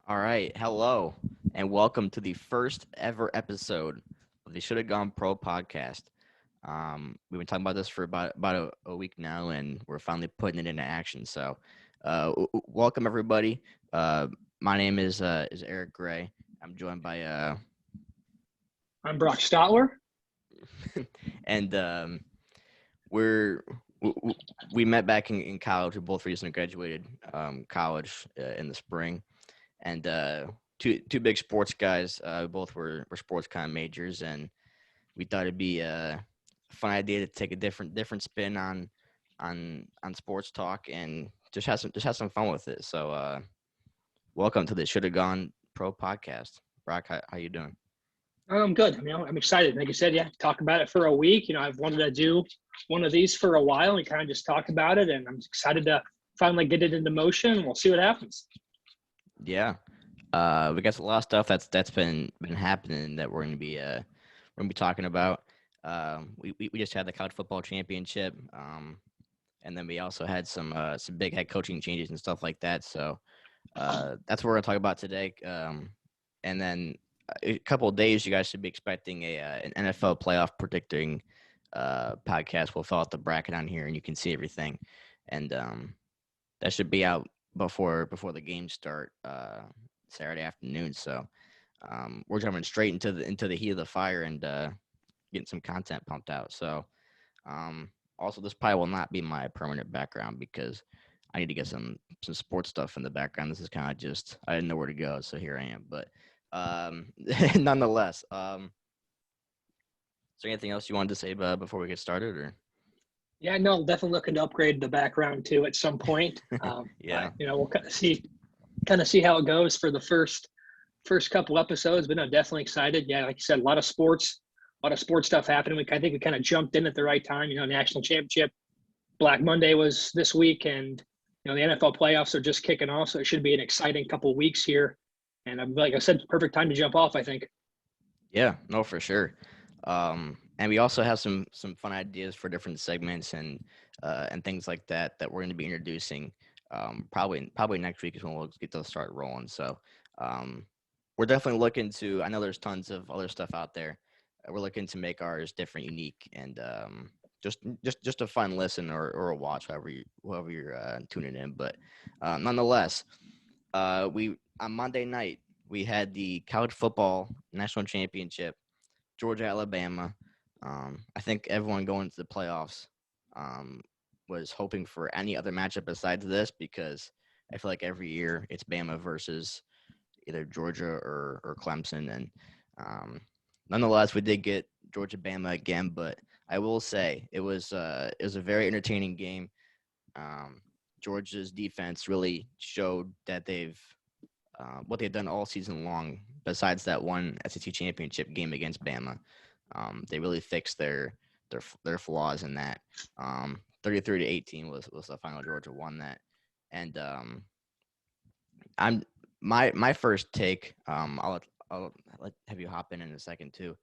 All right, hello, and welcome to the first ever episode of the Should Have Gone Pro podcast. We've been talking about this for about a week now, and we're finally putting it into action. So, welcome everybody. My name is Eric Gray. I'm joined by I'm Brock Stotler. and we're we met back in college. We both recently graduated college in the spring, and two big sports guys. Both were sports kind of majors, and we thought it'd be a fun idea to take a different spin on sports talk and just have some fun with it. So welcome to the Should Have Gone Pro podcast. Brock, how you doing? I'm good. I'm excited. Like you said, yeah, talk about it for a week. I've wanted to do one of these for a while and kind of just talk about it. And I'm excited to finally get it into motion. We'll see what happens. Yeah, we got a lot of stuff that's been happening that we're gonna be talking about. We just had the college football championship, and then we also had some big head coaching changes and stuff like that. So that's what we're gonna talk about today. And then a couple of days, you guys should be expecting an NFL playoff predicting podcast. We'll fill out the bracket on here, and you can see everything. And that should be out before the games start Saturday afternoon. So we're jumping straight into the heat of the fire and getting some content pumped out. So also, this probably will not be my permanent background because I need to get some sports stuff in the background. This is kind of just I didn't know where to go, so here I am. But nonetheless, is there anything else you wanted to say before we get started, or? Yeah, no, definitely looking to upgrade the background too at some point. Yeah. We'll kind of see how it goes for the first couple episodes. But no, definitely excited. Yeah, like you said, a lot of sports stuff happening. I think we kind of jumped in at the right time. National championship, Black Monday was this week, and the NFL playoffs are just kicking off, so it should be an exciting couple weeks here. And like I said, perfect time to jump off, I think. Yeah, no, for sure. And we also have some fun ideas for different segments and things like that we're going to be introducing. Probably next week is when we'll get those start rolling. So we're definitely looking to. I know there's tons of other stuff out there. We're looking to make ours different, unique, and just a fun listen or a watch, however you're tuning in. But nonetheless, we on Monday night we had the college football national championship, Georgia Alabama. I think everyone going to the playoffs was hoping for any other matchup besides this because I feel like every year it's Bama versus either Georgia or Clemson, and nonetheless we did get Georgia Bama again. But I will say it was a very entertaining game. Georgia's defense really showed that they've what they've done all season long. Besides that one SEC championship game against Bama, they really fixed their flaws in that. 33-18 was the final. Georgia won that, and I'm my first take. I'll have you hop in a second too.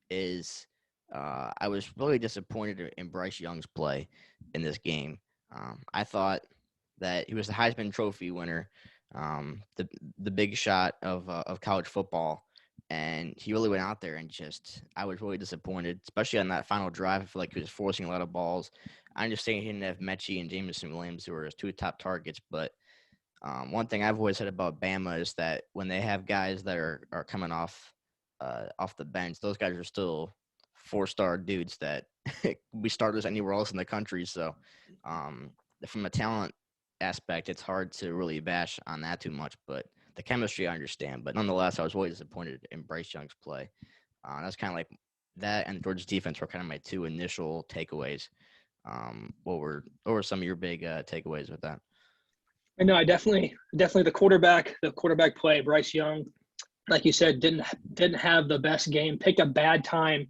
Is I was really disappointed in Bryce Young's play in this game. I thought that he was the Heisman Trophy winner, the big shot of college football, and he really went out there and I was really disappointed, especially on that final drive. I feel like he was forcing a lot of balls. I understand he didn't have Mechie and Jameson Williams, who were his two top targets, but one thing I've always said about Bama is that when they have guys that are coming off the bench, those guys are still 4-star dudes that we starters anywhere else in the country. So from a talent aspect, it's hard to really bash on that too much, but the chemistry I understand. But nonetheless, I was really disappointed in Bryce Young's play. That's kind of like that, and Georgia's defense were kind of my two initial takeaways. What were some of your big takeaways with that? And no, I definitely the quarterback play, Bryce Young, like you said, didn't have the best game. Picked a bad time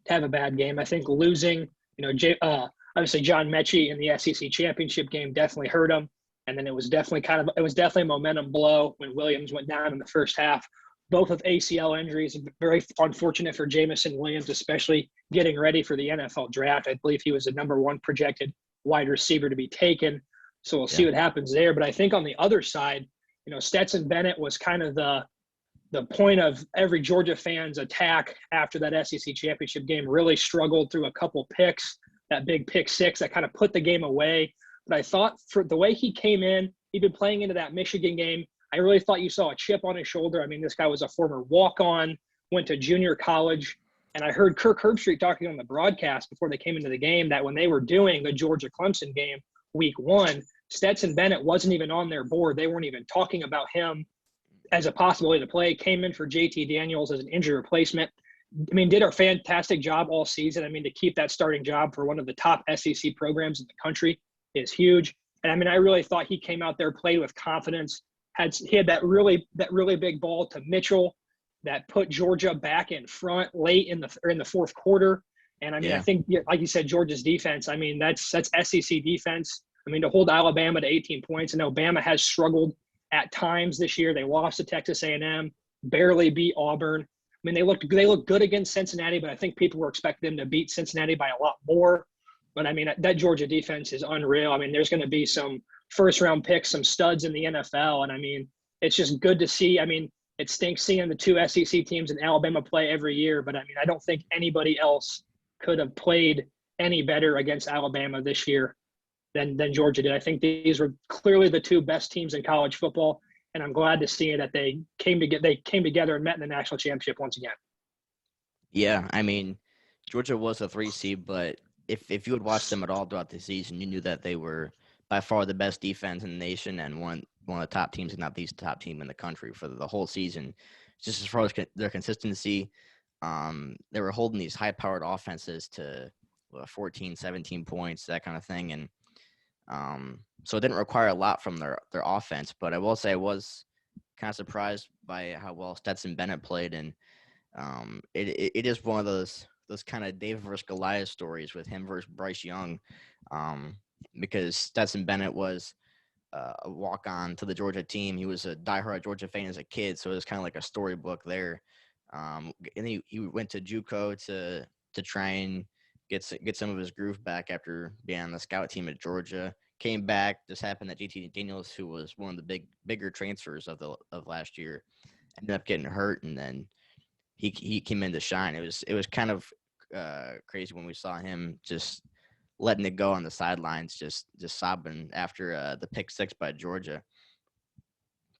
to have a bad game. I think losing, obviously John Mechie in the SEC championship game definitely hurt him. And then it was definitely a momentum blow when Williams went down in the first half. Both with ACL injuries, very unfortunate for Jameson Williams, especially getting ready for the NFL draft. I believe he was the number one projected wide receiver to be taken. So we'll see what happens there. But I think on the other side, Stetson Bennett was kind of the point of every Georgia fan's attack after that SEC championship game. Really struggled through a couple picks, that big pick six that kind of put the game away. But I thought for the way he came in, he'd been playing into that Michigan game. I really thought you saw a chip on his shoulder. I mean, this guy was a former walk-on, went to junior college. And I heard Kirk Herbstreit talking on the broadcast before they came into the game that when they were doing the Georgia-Clemson game week 1, Stetson Bennett wasn't even on their board. They weren't even talking about him as a possibility to play. Came in for JT Daniels as an injury replacement. I mean, did a fantastic job all season. I mean, to keep that starting job for one of the top SEC programs in the country is huge. And I mean, I really thought he came out there, played with confidence. He had that really big ball to Mitchell that put Georgia back in front late in the fourth quarter. And I mean, I think, like you said, Georgia's defense, I mean, that's SEC defense. I mean, to hold Alabama to 18 points, and Alabama has struggled at times this year. They lost to Texas A&M, barely beat Auburn. I mean, they looked good against Cincinnati, but I think people were expecting them to beat Cincinnati by a lot more. But I mean, that Georgia defense is unreal. I mean, there's going to be some first-round picks, some studs in the NFL, and I mean, it's just good to see. I mean, it stinks seeing the two SEC teams in Alabama play every year, but I mean, I don't think anybody else could have played any better against Alabama this year than Georgia did. I think these were clearly the two best teams in college football, and I'm glad to see that they came together and met in the national championship once again. Yeah, I mean, Georgia was a 3 seed, but if you had watched them at all throughout the season, you knew that they were by far the best defense in the nation and one of the top teams, if not the top team in the country for the whole season. Just as far as their consistency, they were holding these high-powered offenses to 14, 17 points, that kind of thing. And so it didn't require a lot from their offense. But I will say I was kind of surprised by how well Stetson Bennett played. And it is one of those kind of David versus Goliath stories with him versus Bryce Young, because Stetson Bennett was a walk-on to the Georgia team. He was a diehard Georgia fan as a kid, so it was kind of like a storybook there. And he went to JUCO to try and get some of his groove back after being on the scout team at Georgia. Came back. Just happened that JT Daniels, who was one of the bigger transfers of last year, ended up getting hurt, and then he came in to shine. It was kind of crazy when we saw him just letting it go on the sidelines, just sobbing after the pick six by Georgia.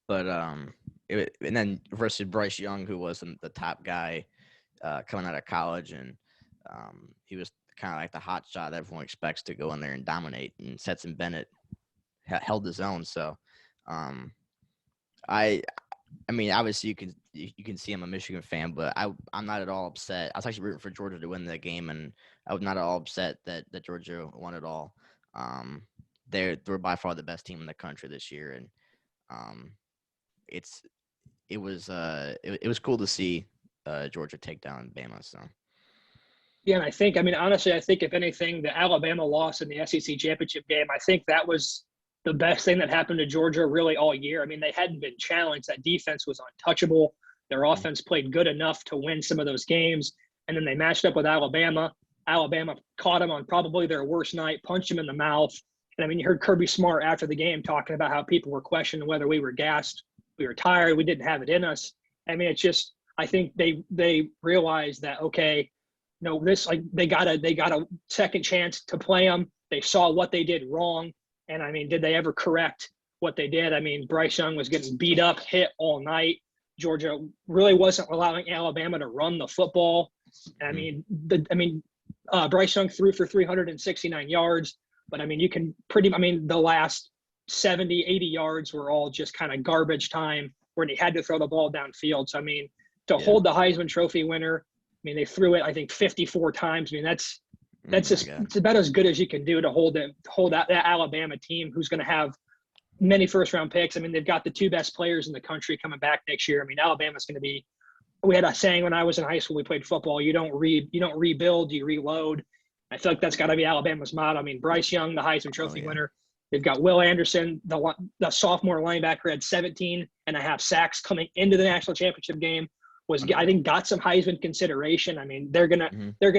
But and then versus Bryce Young, who wasn't the top guy coming out of college, and he was kind of like the hot shot that everyone expects to go in there and dominate. And Stetson Bennett held his own. So I mean, obviously you can see I'm a Michigan fan, but I'm not at all upset. I was actually rooting for Georgia to win that game, and I was not at all upset that Georgia won it all. They're by far the best team in the country this year, and it was cool to see Georgia take down Bama. So. Yeah, and honestly, I think if anything, the Alabama loss in the SEC championship game, I think that was the best thing that happened to Georgia really all year. I mean, they hadn't been challenged. That defense was untouchable. Their offense played good enough to win some of those games. And then they matched up with Alabama. Alabama caught them on probably their worst night, punched them in the mouth. And I mean, you heard Kirby Smart after the game talking about how people were questioning whether we were gassed, we were tired, we didn't have it in us. I mean, it's just, I think they realized that, okay, no, they got a second chance to play them. They saw what they did wrong. And I mean, did they ever correct what they did? I mean, Bryce Young was getting beat up, hit all night. Georgia really wasn't allowing Alabama to run the football. I mean, Bryce Young threw for 369 yards, but I mean, the last 70, 80 yards were all just kind of garbage time where he had to throw the ball downfield. So, I mean, hold the Heisman Trophy winner, I mean, they threw it, I think, 54 times. I mean, that's it's about as good as you can do to hold that Alabama team who's going to have many first-round picks. I mean, they've got the two best players in the country coming back next year. I mean, Alabama's going to be – we had a saying when I was in high school, we played football, you don't rebuild, you reload. I feel like that's got to be Alabama's motto. I mean, Bryce Young, the Heisman Trophy winner. They've got Will Anderson, the sophomore linebacker, had 17 and a half sacks coming into the national championship game. I think got some Heisman consideration. I mean, they're gonna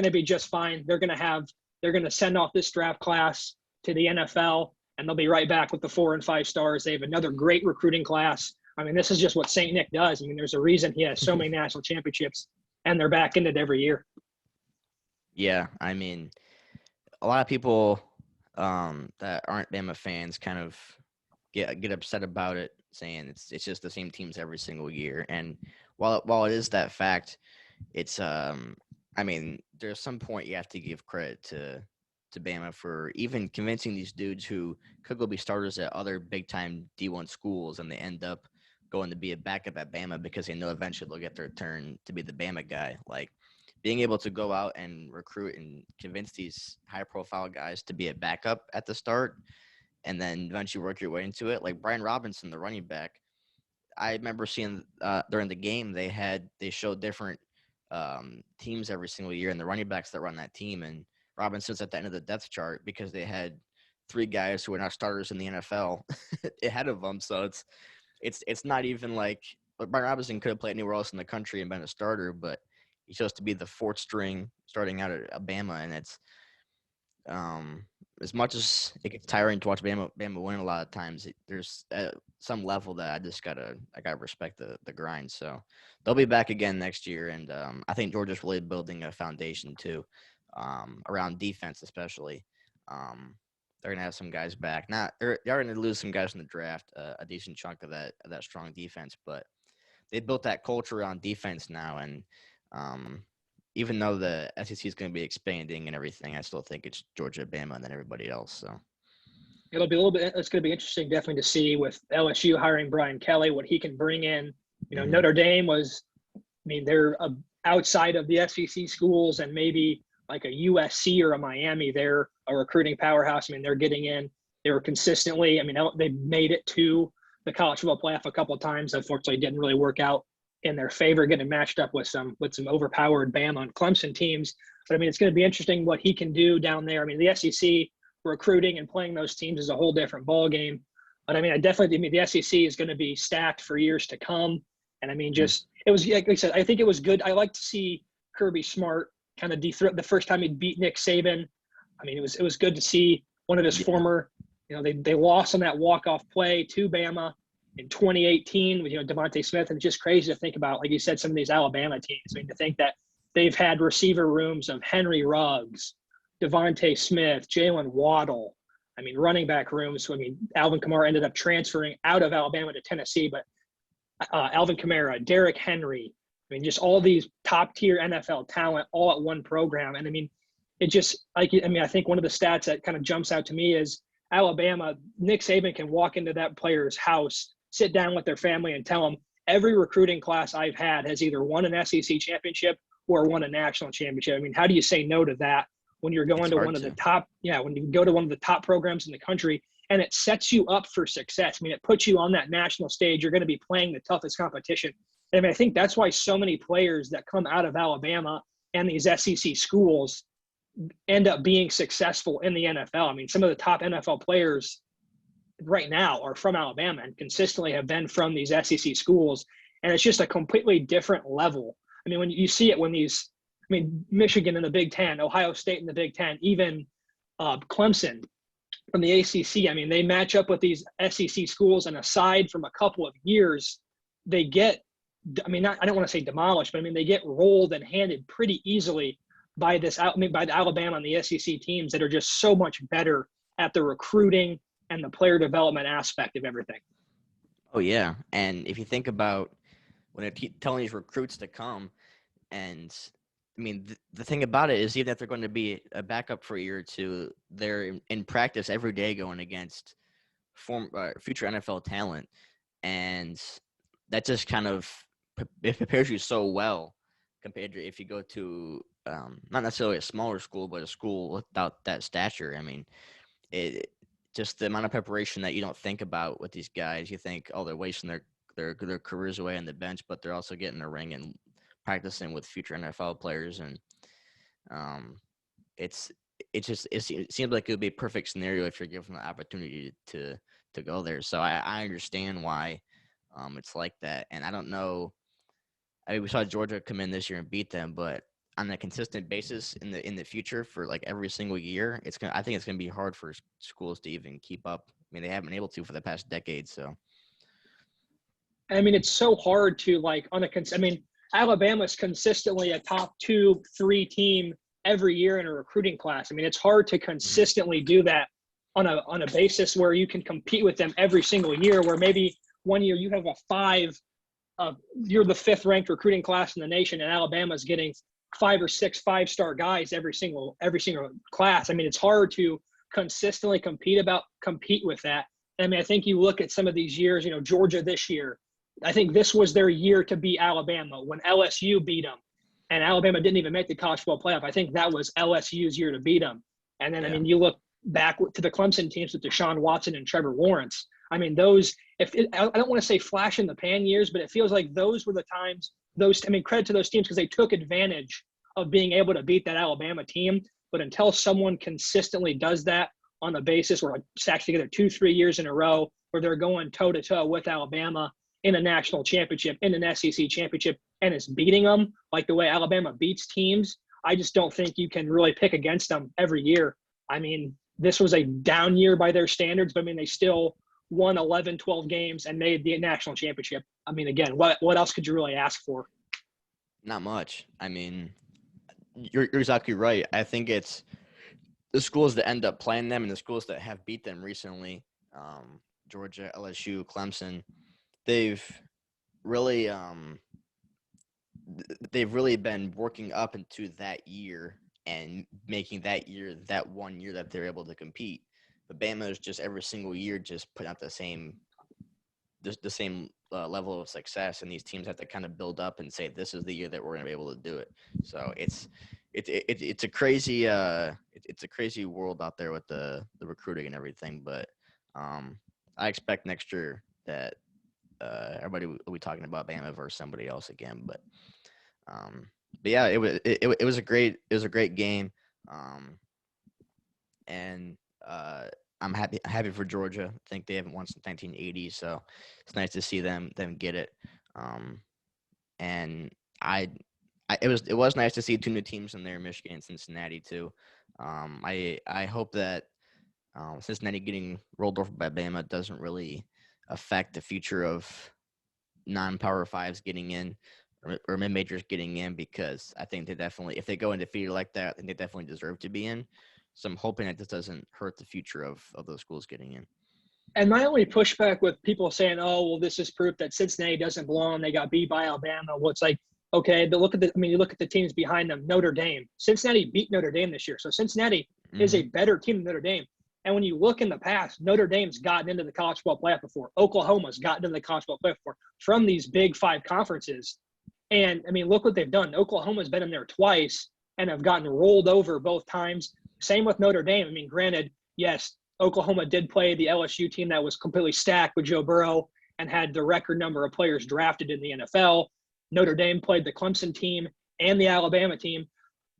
be just fine. They're gonna send off this draft class to the NFL, and they'll be right back with the 4 and 5 stars. They have another great recruiting class. I mean, this is just what St. Nick does. I mean, there's a reason he has so many national championships, and they're back in it every year. Yeah, I mean, a lot of people that aren't Bama fans kind of get upset about it, saying it's just the same teams every single year. And while it is that fact, it's I mean, there's some point you have to give credit to Bama for even convincing these dudes who could go be starters at other big time D1 schools, and they end up going to be a backup at Bama because they know eventually they'll get their turn to be the Bama guy. Like being able to go out and recruit and convince these high profile guys to be a backup at the start and then eventually work your way into it. Like Brian Robinson, the running back, I remember seeing during the game they showed different teams every single year and the running backs that run that team, and Robinson's at the end of the depth chart because they had three guys who are now starters in the NFL ahead of them. So it's not even like Brian Robinson could have played anywhere else in the country and been a starter, but he chose to be the fourth string starting out at Alabama, and it's as much as it gets tiring to watch Bama win a lot of times, there's some level that I gotta respect the grind. So they'll be back again next year, and I think Georgia's really building a foundation too, around defense especially. They're gonna have some guys back. They're gonna lose some guys in the draft, a decent chunk of that strong defense, but they built that culture around defense now, and even though the SEC is going to be expanding and everything, I still think it's Georgia, Bama, and then everybody else. So It'll be a little bit. It's going to be interesting, definitely, to see with LSU hiring Brian Kelly what he can bring in. Notre Dame was, I mean, they're outside of the SEC schools and maybe like a USC or a Miami. They're a recruiting powerhouse. I mean, they're getting in. They were consistently. I mean, they made it to the college football playoff a couple of times. Unfortunately, it didn't really work out in their favor, getting matched up with some overpowered Bama and Clemson teams. But I mean, it's going to be interesting what he can do down there. I mean, the SEC recruiting and playing those teams is a whole different ball game. But I mean, the SEC is going to be stacked for years to come. And I mean, it was, like I said, I think it was good. I like to see Kirby Smart kind of dethrone the first time he beat Nick Saban. I mean, it was good to see one of his former, they lost on that walk-off play to Bama in 2018 with, Devontae Smith. And it's just crazy to think about, like you said, some of these Alabama teams. I mean, to think that they've had receiver rooms of Henry Ruggs, Devontae Smith, Jalen Waddle. I mean, running back rooms. I mean, Alvin Kamara ended up transferring out of Alabama to Tennessee, but Alvin Kamara, Derrick Henry. I mean, just all these top-tier NFL talent all at one program. And I mean, I think one of the stats that kind of jumps out to me is Alabama, Nick Saban can walk into that player's house, sit down with their family and tell them, every recruiting class I've had has either won an SEC championship or won a national championship. I mean, how do you say no to that when you're going to one of the top, when you go to one of the top programs in the country, and it sets you up for success. I mean, it puts you on that national stage. You're going to be playing the toughest competition. And I mean, I think that's why so many players that come out of Alabama and these SEC schools end up being successful in the NFL. I mean, some of the top NFL players right now are from Alabama and consistently have been from these SEC schools. And it's just a completely different level. I mean, when you see it, Michigan in the Big Ten, Ohio State in the Big Ten, even Clemson from the ACC. I mean, they match up with these SEC schools, and aside from a couple of years, they get, I don't want to say demolished, but I mean, they get rolled and handed pretty easily by by the Alabama and the SEC teams that are just so much better at the recruiting and the player development aspect of everything. Oh yeah, and if you think about when they're telling these recruits to come, and I mean, the thing about it is, even if they're going to be a backup for a year or two, they're in practice every day going against future NFL talent, and that just kind of it prepares you so well compared to if you go to not necessarily a smaller school, but a school without that stature. I mean, it just the amount of preparation that you don't think about with these guys. You think, oh, they're wasting their careers away on the bench, but they're also getting a ring and practicing with future NFL players, and it seems like it would be a perfect scenario if you're given the opportunity to go there. So I understand why it's like that, and I don't know. I mean, we saw Georgia come in this year and beat them, but on a consistent basis in the future for like every single year, I think it's gonna be hard for schools to even keep up. I mean, they haven't been able to for the past decade, so. I mean, it's so hard to like I mean, Alabama's consistently a top 2, 3 team every year in a recruiting class. I mean, it's hard to Mhm. consistently do that on a basis where you can compete with them every single year. Where maybe one year you have a 5, you're the 5th ranked recruiting class in the nation, and Alabama's getting 5 or 6 5-star guys every single class. I mean, it's hard to consistently compete with that. I mean, I think you look at some of these years, Georgia this year, I think this was their year to beat Alabama when LSU beat them, and Alabama didn't even make the college football playoff. I think that was LSU's year to beat them. And then, I Yeah. mean, you look back to the Clemson teams with Deshaun Watson and Trevor Lawrence. I mean, those, I don't want to say flash in the pan years, but it feels like those were the times, credit to those teams because they took advantage of being able to beat that Alabama team. But until someone consistently does that on the basis where it's actually together 2, 3 years in a row where they're going toe to toe with Alabama in a national championship, in an SEC championship, and it's beating them like the way Alabama beats teams, I just don't think you can really pick against them every year. I mean, this was a down year by their standards, but I mean, they still won 11, 12 games and made the national championship. I mean, again, what else could you really ask for? Not much. I mean, you're exactly right. I think it's the schools that end up playing them and the schools that have beat them recently, Georgia, LSU, Clemson, they've really they've really been working up into that year and making that year that one year that they're able to compete. But Bama is just every single year just putting out the same level of success, and these teams have to kind of build up and say this is the year that we're going to be able to do it. So it's a crazy it's a crazy world out there with the recruiting and everything. But I expect next year that everybody will be talking about Bama versus somebody else again. Um, but yeah, it was a great game, and I'm happy for Georgia. I think they haven't won since 1980, so it's nice to see them get it. Um, and I, it was nice to see 2 new teams in there, Michigan and Cincinnati too. I hope that Cincinnati getting rolled over by Bama doesn't really affect the future of non-power fives getting in or mid majors getting in, because I think they definitely, if they go undefeated like that, then they definitely deserve to be in. So I'm hoping that this doesn't hurt the future of those schools getting in. And my only pushback with people saying, "Oh, well, this is proof that Cincinnati doesn't belong. They got beat by Alabama." Well, it's like, okay, but you look at the teams behind them. Notre Dame, Cincinnati beat Notre Dame this year, so Cincinnati is Mm-hmm. a better team than Notre Dame. And when you look in the past, Notre Dame's gotten into the college football playoff before. Oklahoma's gotten into the college football playoff before from these Big Five conferences. And I mean, look what they've done. Oklahoma's been in there twice and have gotten rolled over both times. Same with Notre Dame. I mean, granted, yes, Oklahoma did play the LSU team that was completely stacked with Joe Burrow and had the record number of players drafted in the NFL. Notre Dame played the Clemson team and the Alabama team,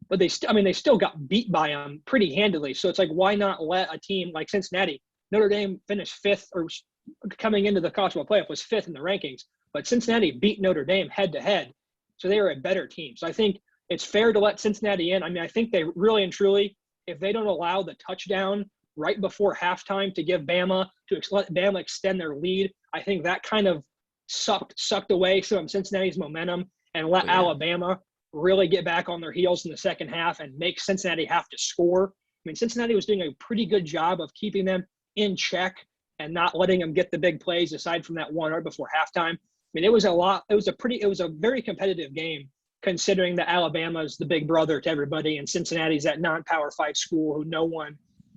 but they still got beat by them pretty handily. So it's like, why not let a team like Cincinnati? Notre Dame finished 5th, or coming into the college football playoff was 5th in the rankings, but Cincinnati beat Notre Dame head to head, so they were a better team. So I think it's fair to let Cincinnati in. I mean, I think they really and truly, if they don't allow the touchdown right before halftime to give Bama to let Bama extend their lead, I think that kind of sucked away some of Cincinnati's momentum and let Oh yeah, Alabama really get back on their heels in the second half and make Cincinnati have to score. I mean, Cincinnati was doing a pretty good job of keeping them in check and not letting them get the big plays aside from that one right before halftime. I mean, it was a very competitive game considering that Alabama's the big brother to everybody and Cincinnati's that non-power 5 school who no one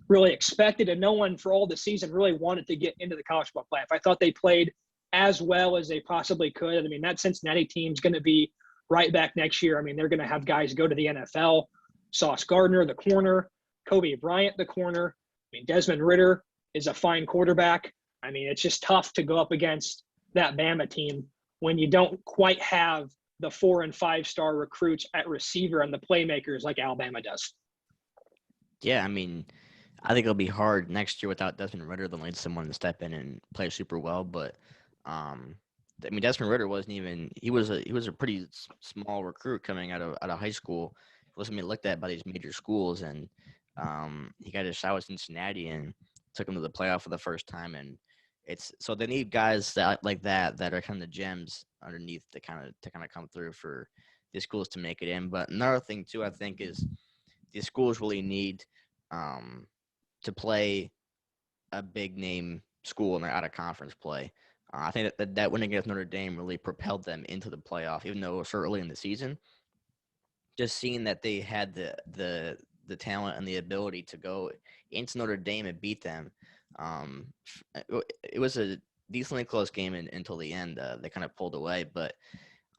really expected and no one for all the season really wanted to get into the college football playoff. I thought they played as well as they possibly could. I mean, that Cincinnati team's going to be right back next year. I mean, they're going to have guys go to the NFL. Sauce Gardner, the corner, Kobe Bryant, the corner. I mean, Desmond Ritter is a fine quarterback. I mean, it's just tough to go up against that Bama team when you don't quite have the 4 and 5-star recruits at receiver and the playmakers like Alabama does. yeah. I mean, I think it'll be hard next year without Desmond Ritter. They'll need someone to step in and play super well. But I mean, Desmond Ritter wasn't even. He was a pretty small recruit coming out of high school. He wasn't being looked at by these major schools, and he got his shot with Cincinnati and took him to the playoff for the first time in It's so they need guys that are kind of gems underneath to kind of come through for these schools to make it in. But another thing too, I think, is these schools really need um, to play a big name school in their out of conference play. I think that win against Notre Dame really propelled them into the playoff, even though it was so early in the season. Just seeing that they had the talent and the ability to go into Notre Dame and beat them. Um, it was a decently close game until the end. They kind of pulled away, but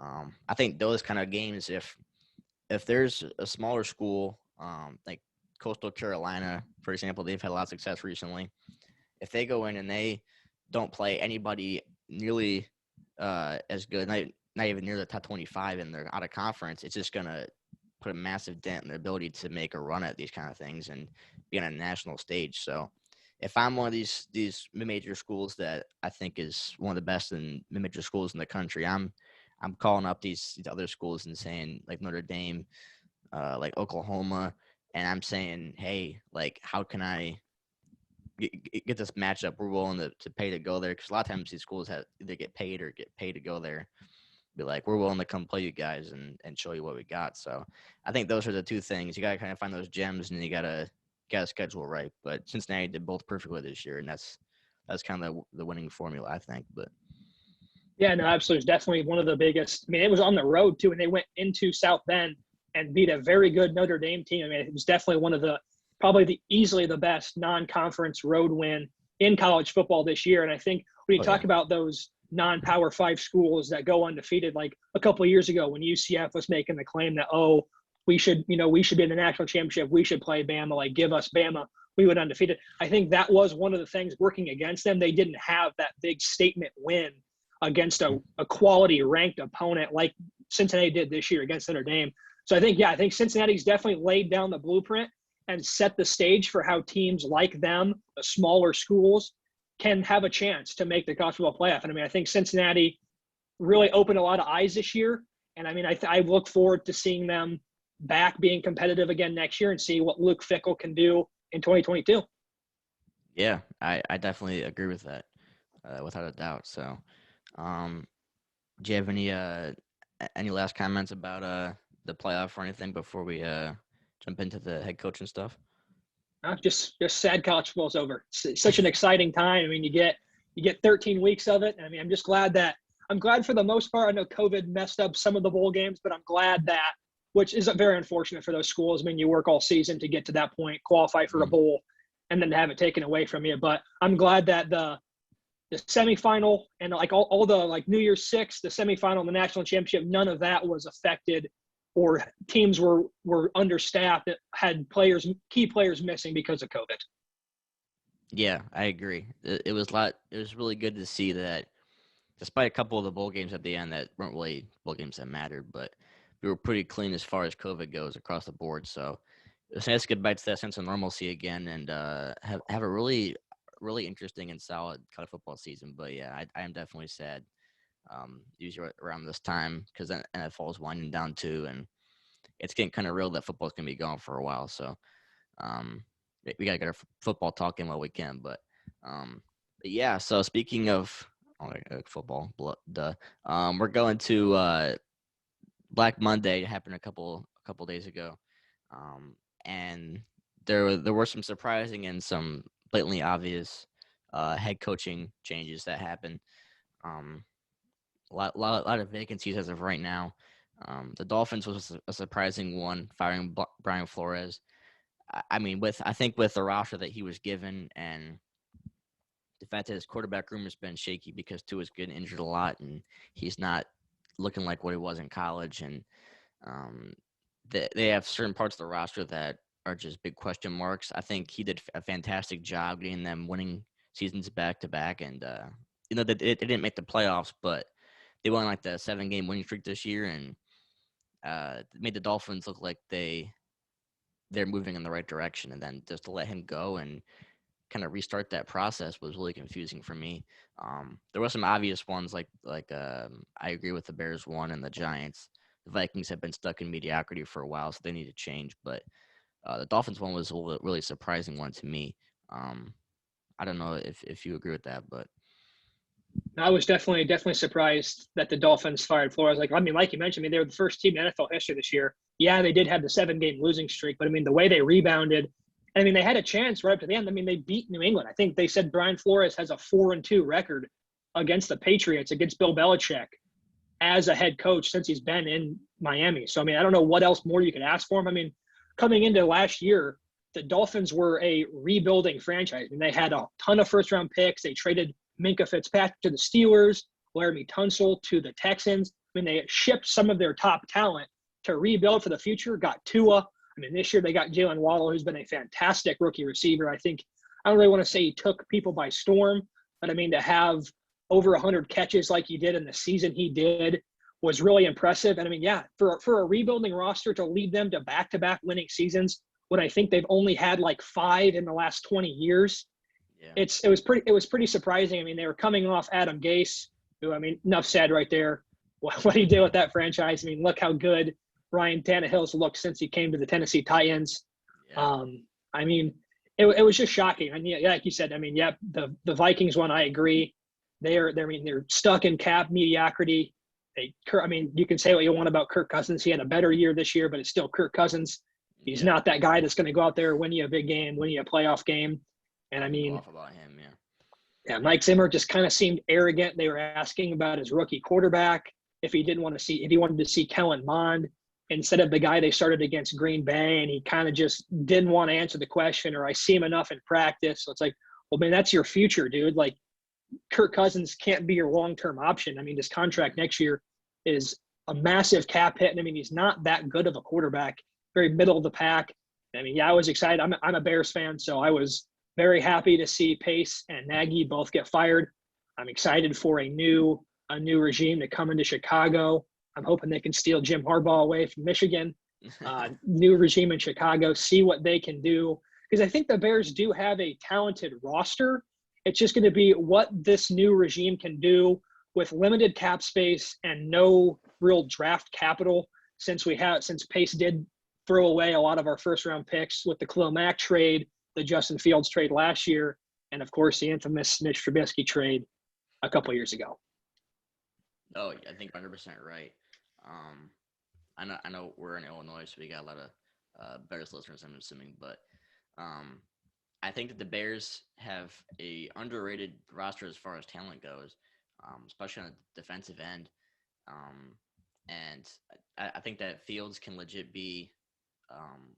I think those kind of games, if there's a smaller school like Coastal Carolina, for example, they've had a lot of success recently. If they go in and they don't play anybody nearly as good, not even near the top 25 in their out of conference, it's just gonna put a massive dent in their ability to make a run at these kind of things and be on a national stage. So if I'm one of these mid-major schools that I think is one of the best in mid-major schools in the country, I'm calling up these other schools and saying, like Notre Dame, like Oklahoma, and I'm saying, hey, like, how can I get this matchup? We're willing to pay to go there, because a lot of times these schools have either get paid or get paid to go there. Be like, we're willing to come play you guys and show you what we got. So I think those are the two things. You gotta kind of find those gems, and you gotta schedule right. But Cincinnati did both perfectly this year, and that's kind of the winning formula, I think. But Yeah, no, absolutely. It's definitely one of the biggest. I mean, it was on the road too, and they went into South Bend and beat a very good Notre Dame team. I mean, it was definitely one of the probably the easily the best non-conference road win in college football this year. And I think when you oh yeah, talk about those non-power five schools that go undefeated, like a couple of years ago when UCF was making the claim that, oh, we should be in the national championship, we should play Bama, like give us Bama, we would undefeated. I think that was one of the things working against them. They didn't have that big statement win against a quality ranked opponent like Cincinnati did this year against Notre Dame. So I think Cincinnati's definitely laid down the blueprint and set the stage for how teams like them, the smaller schools, can have a chance to make the college football playoff. And I mean, I think Cincinnati really opened a lot of eyes this year. And I mean, I look forward to seeing them back being competitive again next year and see what Luke Fickell can do in 2022. yeah, I definitely agree with that, without a doubt. So, um, do you have any last comments about the playoff or anything before we jump into the head coach and stuff? Just sad college football's over. It's such an exciting time. I mean, you get 13 weeks of it. I mean, I'm glad for the most part. I know COVID messed up some of the bowl games, but I'm glad that, which is very unfortunate for those schools. I mean, you work all season to get to that point, qualify for a Mm. bowl, and then to have it taken away from you. But I'm glad that the semifinal and like all the like New Year's Six, the semifinal, and the national championship, none of that was affected, or teams were understaffed that had key players missing because of COVID. Yeah, I agree. It was It was really good to see that, despite a couple of the bowl games at the end that weren't really bowl games that mattered, but we were pretty clean as far as COVID goes across the board. So it's nice to get back to that sense of normalcy again, and have a really interesting and solid college football season. But yeah, I am definitely sad. Usually around this time, because NFL is winding down too, and it's getting kind of real that football's gonna be gone for a while. So um, we gotta get our football talking while we can. But yeah. So speaking of football, duh. We're going to Black Monday. It happened a couple days ago, and there were some surprising and some blatantly obvious head coaching changes that happened. Um, lot of vacancies as of right now. The Dolphins was a surprising one, firing Brian Flores. I mean, I think with the roster that he was given, and the fact that his quarterback room has been shaky because Tua's getting injured a lot, and he's not looking like what he was in college, and um, they have certain parts of the roster that are just big question marks. I think he did a fantastic job getting them winning seasons back to back, and they didn't make the playoffs, but they won like the 7-game winning streak this year, and made the Dolphins look like they're moving in the right direction. And then just to let him go and kind of restart that process was really confusing for me. There were some obvious ones I agree with the Bears one and the Giants. The Vikings have been stuck in mediocrity for a while, so they need to change. But the Dolphins one was a really surprising one to me. I don't know if you agree with that, but I was definitely surprised that the Dolphins fired Flores. Like, I mean, like you mentioned, I mean, they were the first team in NFL history this year. Yeah, they did have the 7-game losing streak, but I mean, the way they rebounded, I mean, they had a chance right up to the end. I mean, they beat New England. I think they said Brian Flores has a 4-2 record against the Patriots, against Bill Belichick as a head coach since he's been in Miami. So, I mean, I don't know what else more you could ask for him. I mean, coming into last year, the Dolphins were a rebuilding franchise. I mean, they had a ton of first round picks. They traded Minka Fitzpatrick to the Steelers, Laramie Tunsil to the Texans. I mean, they shipped some of their top talent to rebuild for the future, got Tua. I mean, this year they got Jalen Waddle, who's been a fantastic rookie receiver. I don't really want to say he took people by storm, but I mean, to have over 100 catches like he did in the season he did was really impressive. And I mean, yeah, for a rebuilding roster to lead them to back-to-back winning seasons when I think they've only had like 5 in the last 20 years, Yeah. it was pretty surprising. I mean, they were coming off Adam Gase, who, I mean, enough said right there. What he did with that franchise. I mean, look how good Ryan Tannehill's looked since he came to the Tennessee Titans. Yeah. I mean, it was just shocking. I mean, yeah, like you said, I mean, yeah, the Vikings one, I agree. They're stuck in cap mediocrity. I mean, you can say what you want about Kirk Cousins. He had a better year this year, but it's still Kirk Cousins. He's Yeah. not that guy that's going to go out there, win you a big game, win you a playoff game. And I Wouldn't go mean, off about him. Yeah. yeah, Mike Zimmer just kind of seemed arrogant. They were asking about his rookie quarterback if he wanted to see Kellen Mond instead of the guy they started against Green Bay, and he kind of just didn't want to answer the question. Or I see him enough in practice, so it's like, well, man, that's your future, dude. Like, Kirk Cousins can't be your long-term option. I mean, this contract next year is a massive cap hit, and I mean, he's not that good of a quarterback. Very middle of the pack. I mean, yeah, I was excited. I'm a Bears fan, so I was very happy to see Pace and Nagy both get fired. I'm excited for a new regime to come into Chicago. I'm hoping they can steal Jim Harbaugh away from Michigan. New regime in Chicago, see what they can do, because I think the Bears do have a talented roster. It's just going to be what this new regime can do with limited cap space and no real draft capital. Since Pace did throw away a lot of our first round picks with the Khalil Mack trade, the Justin Fields trade last year, and of course the infamous Mitch Trubisky trade a couple years ago. Oh, I think 100% right. Um, I know we're in Illinois, so we got a lot of Bears listeners, I'm assuming, but um, I think that the Bears have a underrated roster as far as talent goes, especially on the defensive end. Um, and I think that Fields can legit be um,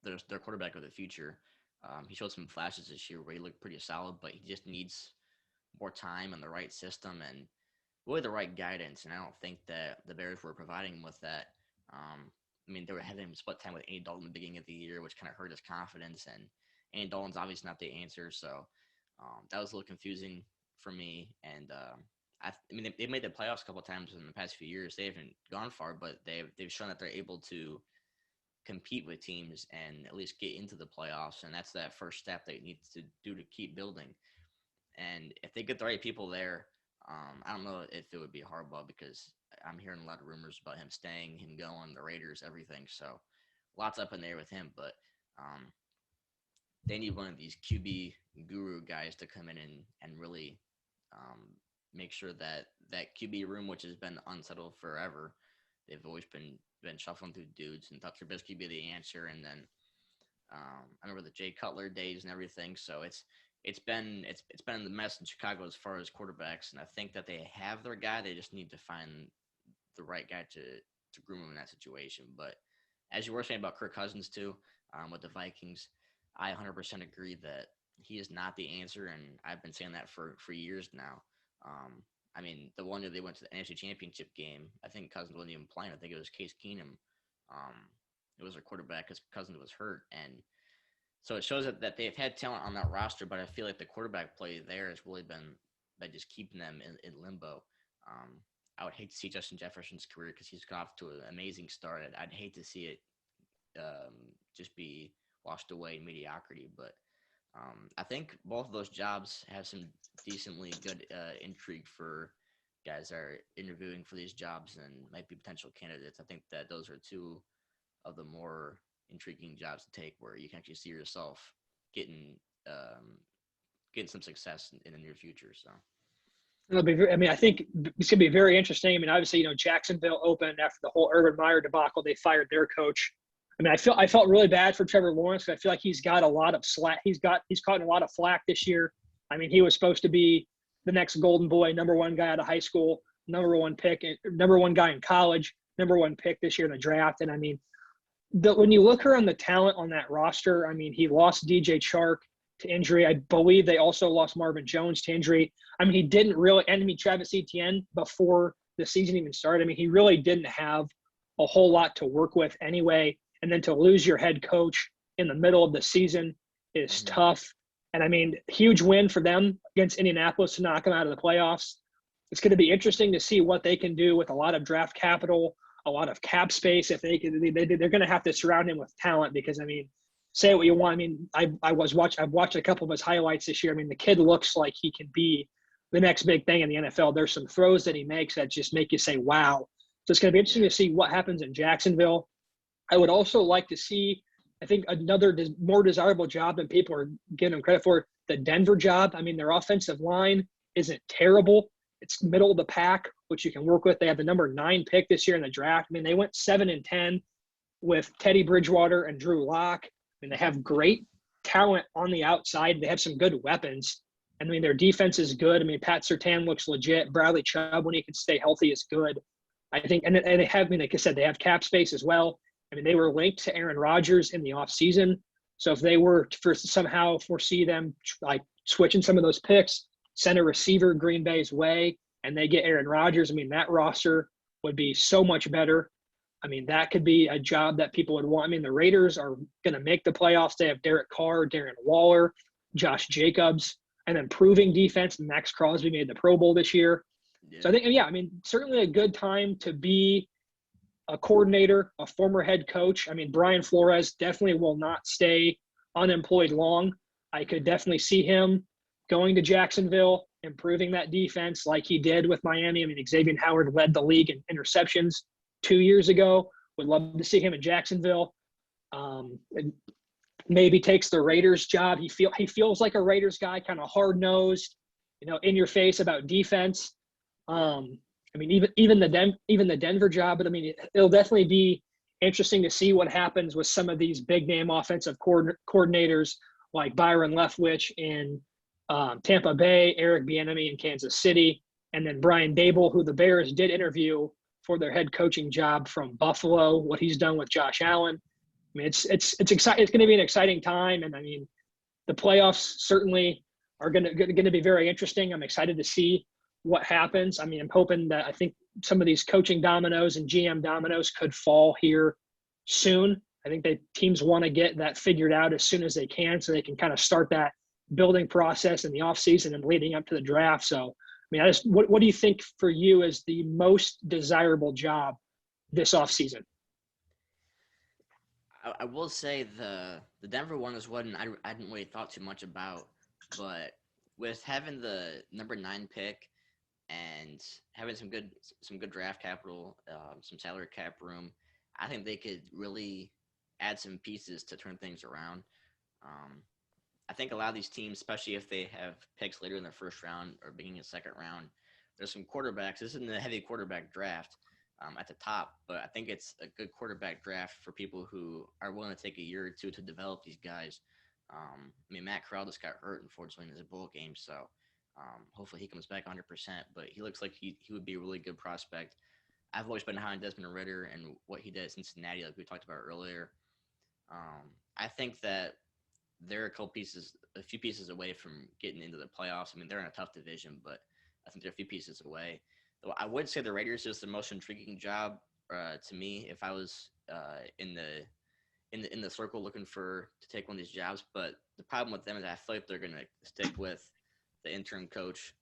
their quarterback of the future. He showed some flashes this year where he looked pretty solid, but he just needs more time and the right system and really the right guidance. And I don't think that the Bears were providing him with that. I mean, they were having him split time with Andy Dalton in the beginning of the year, which kind of hurt his confidence. And Andy Dalton's obviously not the answer, so that was a little confusing for me. And I mean, they made the playoffs a couple of times in the past few years. They haven't gone far, but they've shown that they're able to compete with teams and at least get into the playoffs. And that's that first step they need to do to keep building. And if they get the right people there, I don't know if it would be Harbaugh because I'm hearing a lot of rumors about him staying, him going, the Raiders, everything. So lots up in there with him. But um, they need one of these QB guru guys to come in and really um, make sure that that QB room, which has been unsettled forever, they've always been shuffling through dudes and thought Trubisky be the answer. And then I remember the Jay Cutler days and everything. So it's been the mess in Chicago as far as quarterbacks, and I think that they have their guy. They just need to find the right guy to groom him in that situation. But as you were saying about Kirk Cousins too, with the Vikings, I 100% agree that he is not the answer, and I've been saying that for years now. Um, I mean, the one year they went to the NFC Championship game, I think Cousins wasn't even playing. I think it was Case Keenum. Um, it was their quarterback because Cousins was hurt, and so it shows that they've had talent on that roster, but I feel like the quarterback play there has really been by just keeping them in limbo. Um, I would hate to see Justin Jefferson's career because he's got off to an amazing start. I'd hate to see it just be washed away in mediocrity. But I think both of those jobs have some decently good intrigue for guys that are interviewing for these jobs and might be potential candidates. I think that those are two of the more intriguing jobs to take where you can actually see yourself getting um, getting some success in the near future. So I mean, I think it's going to be very interesting. I mean, obviously, Jacksonville opened after the whole Urban Meyer debacle. They fired their coach. I mean, I felt really bad for Trevor Lawrence because I feel like he's got a lot of slack. He's caught a lot of flack this year. I mean, he was supposed to be the next golden boy, number one guy out of high school, number one pick, number one guy in college, number one pick this year in the draft. And I mean, when you look around the talent on that roster, I mean, he lost DJ Chark to injury. I believe they also lost Marvin Jones to injury. I mean, he didn't really, and I mean, Travis Etienne before the season even started. I mean, he really didn't have a whole lot to work with anyway. And then to lose your head coach in the middle of the season is tough. And I mean, huge win for them against Indianapolis to knock them out of the playoffs. It's going to be interesting to see what they can do with a lot of draft capital, a lot of cap space. If they're going to have to surround him with talent because, I mean, say what you want. I mean, I've watched a couple of his highlights this year. I mean, the kid looks like he can be the next big thing in the NFL. There's some throws that he makes that just make you say, wow. So it's going to be interesting to see what happens in Jacksonville. I would also like to see, I think, another more desirable job than people are giving him credit for, the Denver job. I mean, their offensive line isn't terrible. It's middle of the pack, which you can work with. They have the number 9 pick this year in the draft. I mean, they went 7-10 with Teddy Bridgewater and Drew Lock. I mean, they have great talent on the outside. They have some good weapons. I mean, their defense is good. I mean, Pat Surtain looks legit. Bradley Chubb, when he can stay healthy, is good. I think, and they have, I mean, like I said, they have cap space as well. I mean, they were linked to Aaron Rodgers in the offseason. So if they were to somehow foresee them like switching some of those picks, send a receiver Green Bay's way, and they get Aaron Rodgers, I mean, that roster would be so much better. I mean, that could be a job that people would want. I mean, the Raiders are going to make the playoffs. They have Derek Carr, Darren Waller, Josh Jacobs, and improving defense. Max Crosby made the Pro Bowl this year. Yeah. So I think, yeah, I mean, certainly a good time to be a coordinator, a former head coach. I mean, Brian Flores definitely will not stay unemployed long. I could definitely see him going to Jacksonville, improving that defense like he did with Miami. I mean, Xavier Howard led the league in interceptions 2 years ago. Would love to see him in Jacksonville. Maybe takes the Raiders job. He feels like a Raiders guy, kind of hard-nosed, in your face about defense. I mean, even the Denver job, but I mean, it'll definitely be interesting to see what happens with some of these big name offensive coordinators like Byron Leftwich in Tampa Bay, Eric Bieniemy in Kansas City, and then Brian Dable, who the Bears did interview for their head coaching job from Buffalo. What he's done with Josh Allen. I mean, it's exciting. It's going to be an exciting time, and I mean, the playoffs certainly are going to be very interesting. I'm excited to see what happens. I mean, I'm hoping that I think some of these coaching dominoes and GM dominoes could fall here soon. I think teams want to get that figured out as soon as they can so they can kind of start that building process in the offseason and leading up to the draft. So, I mean, what do you think for you is the most desirable job this offseason? I will say the Denver one is one I hadn't really thought too much about, but with having the number 9 pick and having some good draft capital, some salary cap room, I think they could really add some pieces to turn things around. Um, I think a lot of these teams, especially if they have picks later in the first round or beginning of second round, there's some quarterbacks. This isn't a heavy quarterback draft at the top, but I think it's a good quarterback draft for people who are willing to take a year or two to develop these guys. I mean, Matt Corral just got hurt, unfortunately, in his bowl game, so hopefully he comes back 100%, but he looks like he would be a really good prospect. I've always been high on Desmond Ritter and what he did at Cincinnati, like we talked about earlier. I think that they're a few pieces away from getting into the playoffs. I mean, they're in a tough division, but I think they're a few pieces away. Though I would say the Raiders is the most intriguing job to me if I was in the circle looking to take one of these jobs. But the problem with them is I feel like they're going to stick with the interim coach,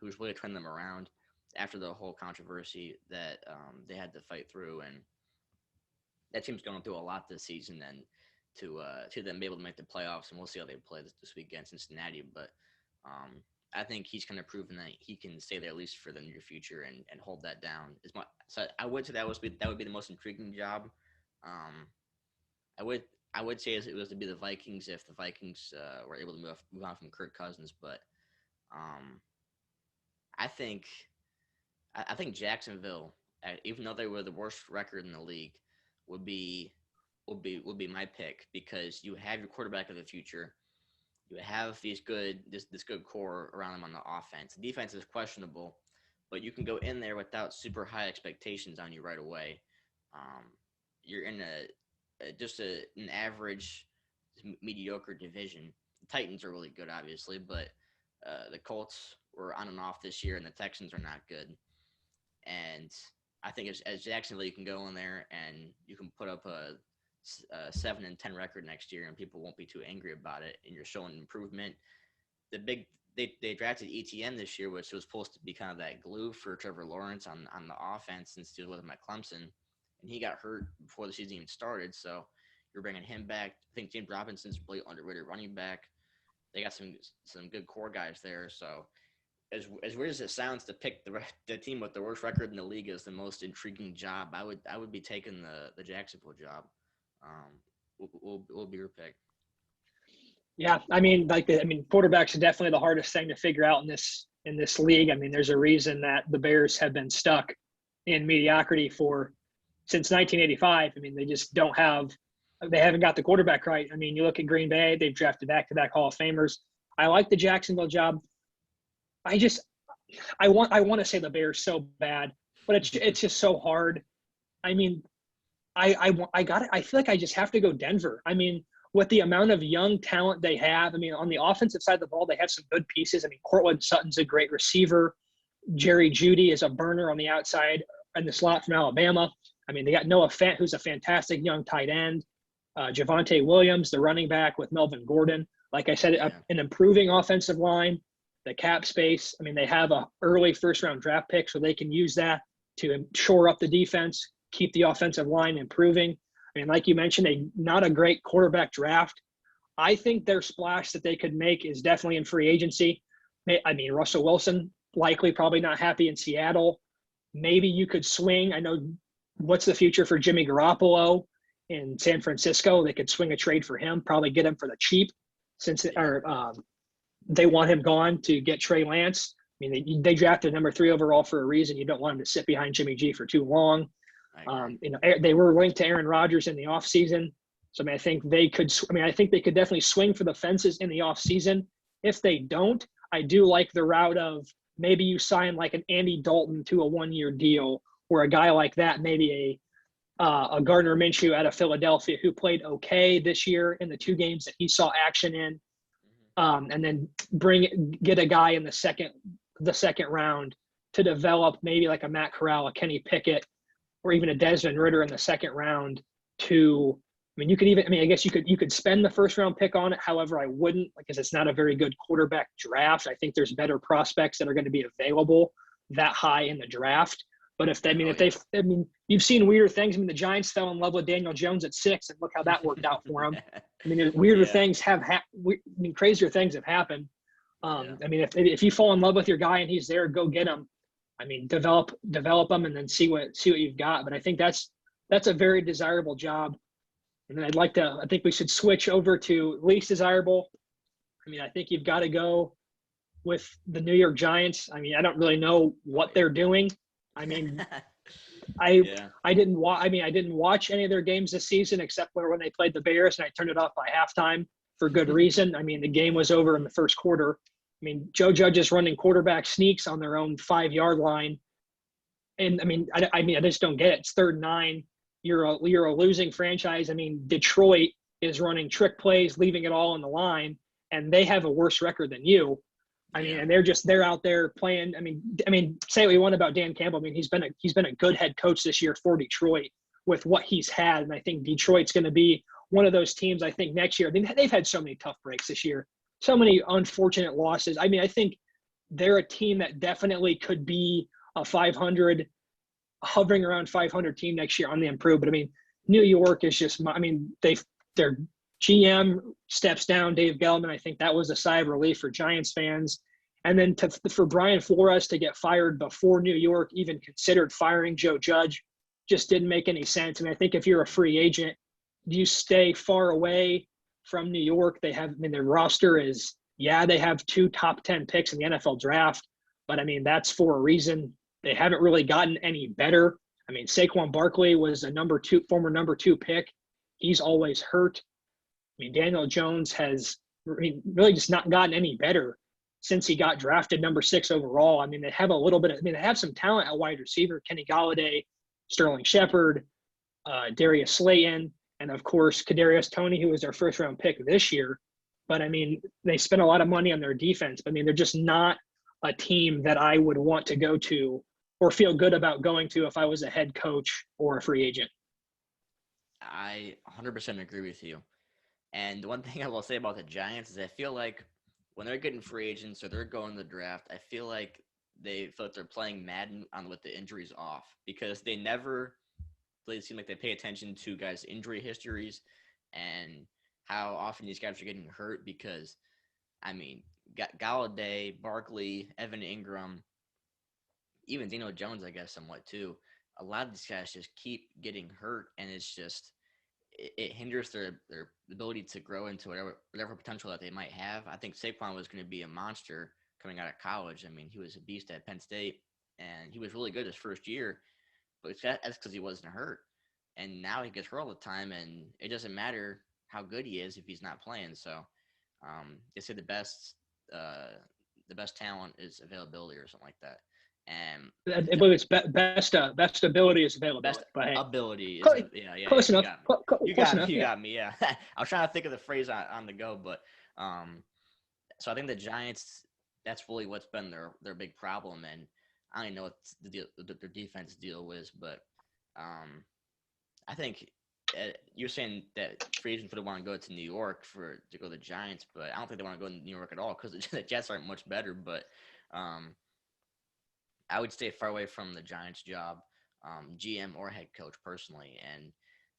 who's really turned them around after the whole controversy that they had to fight through, and that team's going through a lot this season, and to them be able to make the playoffs, and we'll see how they play this week against Cincinnati. But I think he's kind of proven that he can stay there at least for the near future and hold that down. So I would say that would be the most intriguing job. Um, I would say it was to be the Vikings if the Vikings were able to move on from Kirk Cousins, but um, I think I think Jacksonville, even though they were the worst record in the league, would be would be my pick because you have your quarterback of the future. You have this good core around them on the offense. The defense is questionable, but you can go in there without super high expectations on you right away. Um, you're in an average, mediocre division. The Titans are really good, obviously, but the Colts were on and off this year, and the Texans are not good. And I think as Jacksonville, you can go in there and you can put up a 7-10 record next year, and people won't be too angry about it. And you're showing improvement. They drafted ETN this year, which was supposed to be kind of that glue for Trevor Lawrence on the offense since he was with him at Clemson, and he got hurt before the season even started. So you're bringing him back. I think James Robinson's a really underrated running back. They got some good core guys there. So as weird as it sounds to pick the team with the worst record in the league as the most intriguing job, I would be taking the Jacksonville job. Will be your pick. Yeah, I mean, quarterbacks are definitely the hardest thing to figure out in this league. I mean, there's a reason that the Bears have been stuck in mediocrity since 1985. I mean, they haven't got the quarterback right. I mean, you look at Green Bay, they've drafted back-to-back Hall of Famers. I like the Jacksonville job. I want to say the Bears so bad, but it's just so hard. I mean, I feel like I just have to go Denver. I mean, with the amount of young talent they have, I mean, on the offensive side of the ball, they have some good pieces. I mean, Cortland Sutton's a great receiver. Jerry Jeudy is a burner on the outside in the slot from Alabama. I mean, they got Noah Fant, who's a fantastic young tight end. Javonte Williams, the running back with Melvin Gordon. Like I said, an improving offensive line, the cap space. I mean, they have a early first-round draft pick, so they can use that to shore up the defense, keep the offensive line improving. I mean, like you mentioned, not a great quarterback draft. I think their splash that they could make is definitely in free agency. I mean, Russell Wilson, probably not happy in Seattle. Maybe you could swing. I know what's the future for Jimmy Garoppolo in San Francisco. They could swing a trade for him, probably get him for the cheap since they want him gone to get Trey Lance. I mean, they drafted number 3 overall for a reason. You don't want him to sit behind Jimmy G for too long. They were linked to Aaron Rodgers in the offseason. So, I think they could definitely swing for the fences in the offseason. If they don't, I do like the route of maybe you sign like an Andy Dalton to a 1-year deal, or a guy like that, maybe a Gardner Minshew out of Philadelphia who played okay this year in the 2 games that he saw action in. And then get a guy in the second round to develop, maybe like a Matt Corral, a Kenny Pickett, or even a Desmond Ridder in the second round I guess you could spend the first round pick on it. However, I wouldn't, because it's not a very good quarterback draft. I think there's better prospects that are going to be available that high in the draft. But you've seen weirder things. I mean, the Giants fell in love with Daniel Jones at 6, and look how that worked out for him. I mean, crazier things have happened. I mean, if you fall in love with your guy and he's there, go get him. I mean, develop them and then see what you've got. But I think that's a very desirable job. And then I think we should switch over to least desirable. I mean, I think you've got to go with the New York Giants. I mean, I don't really know what they're doing. I mean, I didn't watch any of their games this season except for when they played the Bears, and I turned it off by halftime for good reason. I mean, the game was over in the first quarter. I mean, Joe Judge is running quarterback sneaks on their own 5-yard line. And I just don't get it. It's 3rd and 9. You're a losing franchise. I mean, Detroit is running trick plays, leaving it all on the line, and they have a worse record than you. I mean, and they're out there playing. I mean, say what you want about Dan Campbell. I mean, he's been a good head coach this year for Detroit with what he's had, and I think Detroit's going to be one of those teams. I think next year, I mean, they've had so many tough breaks this year, so many unfortunate losses. I mean, I think they're a team that definitely could be a 500, hovering around 500 team next year on the improve. But I mean, New York is just. I mean, their GM steps down, Dave Gettleman. I think that was a sigh of relief for Giants fans. And then for Brian Flores to get fired before New York even considered firing Joe Judge just didn't make any sense. I mean, I think if you're a free agent, you stay far away from New York. Their roster is, they have 2 top 10 picks in the NFL draft, but I mean, that's for a reason. They haven't really gotten any better. I mean, Saquon Barkley was a former number 2 pick. He's always hurt. I mean, Daniel Jones has really just not gotten any better since he got drafted number 6 overall. I mean, they have a little bit they have some talent at wide receiver: Kenny Golladay, Sterling Shepard, Darius Slayton, and of course, Kadarius Toney, who was their first round pick this year. But I mean, they spent a lot of money on their defense. I mean, they're just not a team that I would want to go to or feel good about going to if I was a head coach or a free agent. I 100% agree with you. And the one thing I will say about the Giants is I feel like when they're getting free agents or they're going to the draft, I feel like they feel like they're playing Madden on with the injuries off, because they never really seem like they pay attention to guys' injury histories and how often these guys are getting hurt. Because, I mean, Galladay, Barkley, Evan Ingram, even Daniel Jones, I guess, somewhat too. A lot of these guys just keep getting hurt, and it's just it hinders their ability to grow into whatever potential that they might have. I think Saquon was going to be a monster coming out of college. I mean, he was a beast at Penn State, and he was really good his first year, but that's because he wasn't hurt. And now he gets hurt all the time, and it doesn't matter how good he is if he's not playing. So they say the best talent is availability or something like that. And I believe it's best ability is availability. best But hey, ability is close enough. You got me. Yeah, I was trying to think of the phrase on the go, but so I think the Giants, that's really what's been their big problem, and I don't know what their defense deal is, but I think you're saying that free agents would want to go to New York to go to the Giants, but I don't think they want to go to New York at all, because the Jets aren't much better. But I would stay far away from the Giants job, GM or head coach personally, and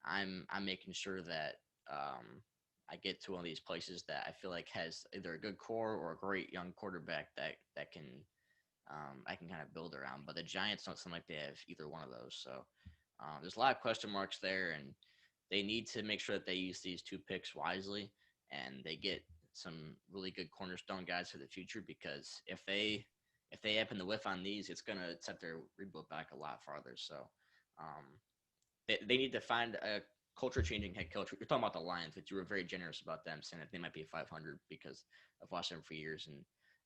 I'm making sure that I get to one of these places that I feel like has either a good core or a great young quarterback that can I can kind of build around. But the Giants don't seem like they have either one of those, so there's a lot of question marks there, and they need to make sure that they use these 2 picks wisely and they get some really good cornerstone guys for the future, because if they happen to whiff on these, it's going to set their rebuild back a lot farther. So they need to find a culture-changing head coach. You're talking about the Lions, but you were very generous about them, saying that they might be 500 because I've watched them for years. And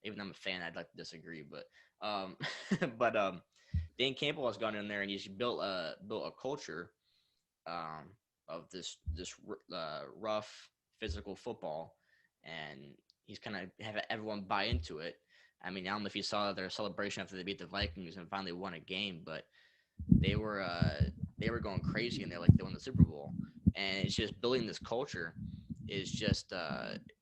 even though I'm a fan, I'd like to disagree. But Dan Campbell has gone in there and he's built a culture of this rough physical football, and he's kind of have everyone buy into it. I mean, I don't know if you saw their celebration after they beat the Vikings and finally won a game, but they were going crazy, and they won the Super Bowl. And it's just building this culture is just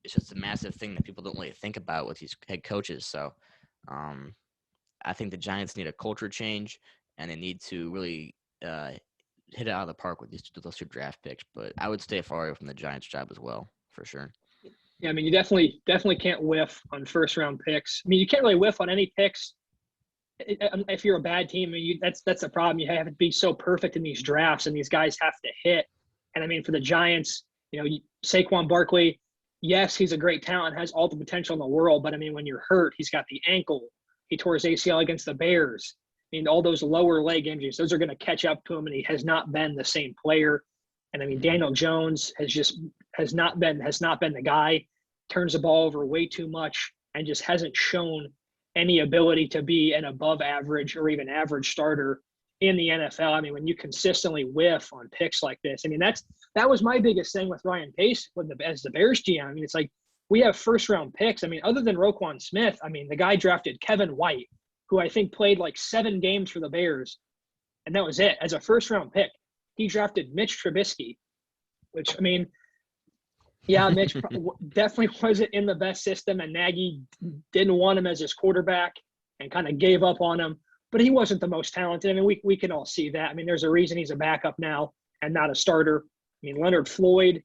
it's just a massive thing that people don't really think about with these head coaches. So I think the Giants need a culture change, and they need to really hit it out of the park with those 2 draft picks. But I would stay far away from the Giants job as well, for sure. Yeah, I mean, you definitely can't whiff on first round picks. I mean, you can't really whiff on any picks if you're a bad team. I mean, that's the problem. You have to be so perfect in these drafts, and these guys have to hit. And I mean, for the Giants, Saquon Barkley, yes, he's a great talent, has all the potential in the world. But I mean, when you're hurt, he's got the ankle. He tore his ACL against the Bears. I mean, all those lower leg injuries, those are going to catch up to him, and he has not been the same player. And I mean, Daniel Jones has not been the guy. Turns the ball over way too much and just hasn't shown any ability to be an above average or even average starter in the NFL. I mean, when you consistently whiff on picks like this, I mean, that was my biggest thing with Ryan Pace as the Bears GM. I mean, it's like we have first round picks. I mean, other than Roquan Smith, I mean, the guy drafted Kevin White, who I think played 7 games for the Bears, and that was it as a first round pick. He drafted Mitch Trubisky, which, I mean, yeah, Mitch definitely wasn't in the best system, and Nagy didn't want him as his quarterback and kind of gave up on him. But he wasn't the most talented. I mean, we can all see that. I mean, there's a reason he's a backup now and not a starter. I mean, Leonard Floyd,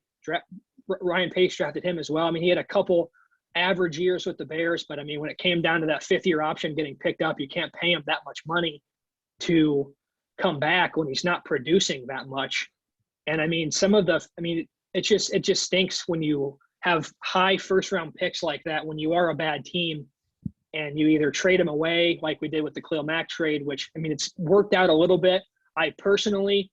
Ryan Pace drafted him as well. I mean, he had a couple average years with the Bears, but I mean, when it came down to that 5th-year option getting picked up, you can't pay him that much money to come back when he's not producing that much. And I mean, it just stinks when you have high first round picks like that when you are a bad team and you either trade him away like we did with the Khalil Mack trade, which, I mean, it's worked out a little bit. I personally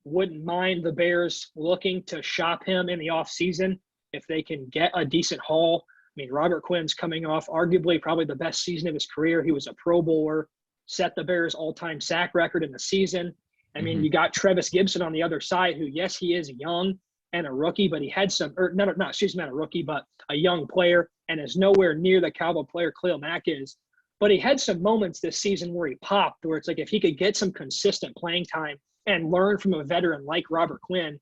wouldn't mind the Bears looking to shop him in the offseason if they can get a decent haul. I mean, Robert Quinn's coming off arguably probably the best season of his career. He was a Pro Bowler, set the Bears' all-time sack record in the season. I mean, you got Trevis Gibson on the other side, who, yes, he is young and a rookie, but he had some – or not a rookie, but a young player, and is nowhere near the caliber player Khalil Mack is. But he had some moments this season where he popped, where it's like if he could get some consistent playing time and learn from a veteran like Robert Quinn,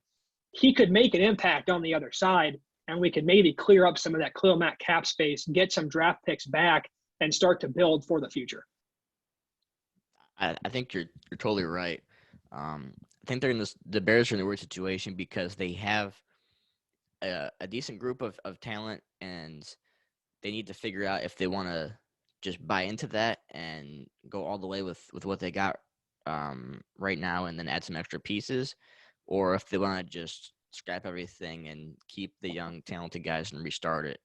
he could make an impact on the other side, and we could maybe clear up some of that Khalil Mack cap space, get some draft picks back, and start to build for the future. I think you're totally right. I think they're in the Bears are in a weird situation because they have a decent group of talent, and they need to figure out if they want to just buy into that and go all the way with what they got right now and then add some extra pieces, or if they want to just scrap everything and keep the young talented guys and restart it.